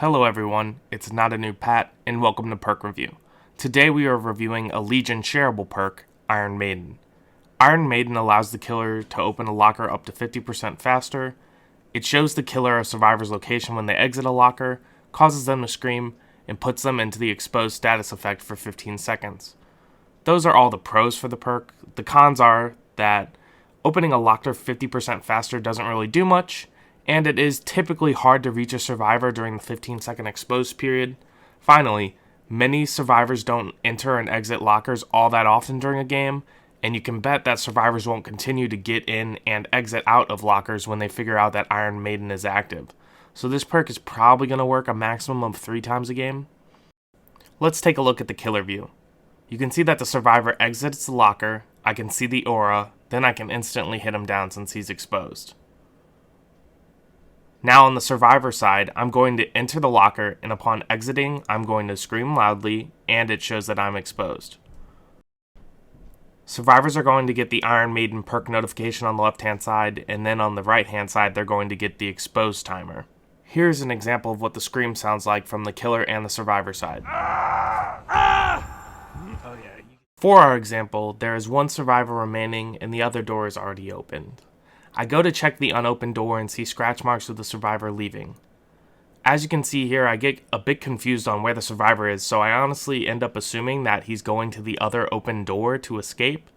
Hello everyone, it's NotaNoobPat, and welcome to Perk Review. Today we are reviewing a Legion shareable perk, Iron Maiden. Iron Maiden allows the killer to open a locker up to 50% faster. It shows the killer a survivor's location when they exit a locker, causes them to scream, and puts them into the exposed status effect for 15 seconds. Those are all the pros for the perk. The cons are that opening a locker 50% faster doesn't really do much, and it is typically hard to reach a survivor during the 15-second exposed period. Finally, many survivors don't enter and exit lockers all that often during a game, and you can bet that survivors won't continue to get in and exit out of lockers when they figure out that Iron Maiden is active. So this perk is probably going to work a maximum of 3 times a game. Let's take a look at the killer view. You can see that the survivor exits the locker, I can see the aura, then I can instantly hit him down since he's exposed. Now on the survivor side, I'm going to enter the locker, and upon exiting, I'm going to scream loudly, and it shows that I'm exposed. Survivors are going to get the Iron Maiden perk notification on the left-hand side, and then on the right-hand side, they're going to get the exposed timer. Here's an example of what the scream sounds like from the killer and the survivor side. For our example, there is one survivor remaining, and the other door is already opened. I go to check the unopened door and see scratch marks of the survivor leaving. As you can see here, I get a bit confused on where the survivor is, so I honestly end up assuming that he's going to the other open door to escape.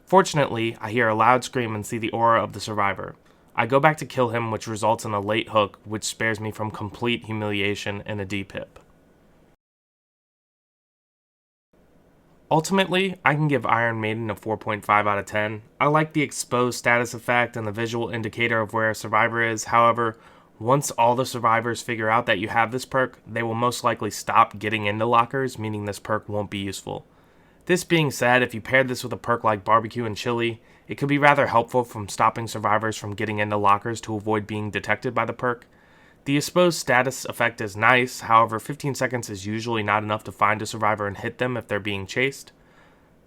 Fortunately, I hear a loud scream and see the aura of the survivor. I go back to kill him, which results in a late hook, which spares me from complete humiliation and a D-pip. Ultimately, I can give Iron Maiden a 4.5 out of 10. I like the exposed status effect and the visual indicator of where a survivor is. However, once all the survivors figure out that you have this perk, they will most likely stop getting into lockers, meaning this perk won't be useful. This being said, if you paired this with a perk like barbecue and chili, it could be rather helpful from stopping survivors from getting into lockers to avoid being detected by the perk. The exposed status effect is nice, however 15 seconds is usually not enough to find a survivor and hit them if they're being chased.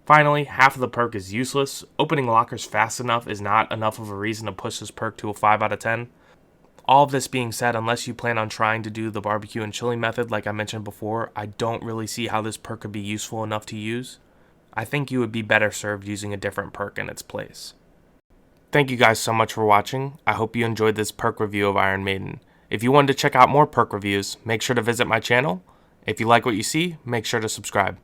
Finally, half of the perk is useless. Opening lockers fast enough is not enough of a reason to push this perk to a 5 out of 10. All of this being said, unless you plan on trying to do the barbecue and chili method like I mentioned before, I don't really see how this perk could be useful enough to use. I think you would be better served using a different perk in its place. Thank you guys so much for watching. I hope you enjoyed this perk review of Iron Maiden. If you wanted to check out more perk reviews, make sure to visit my channel. If you like what you see, make sure to subscribe.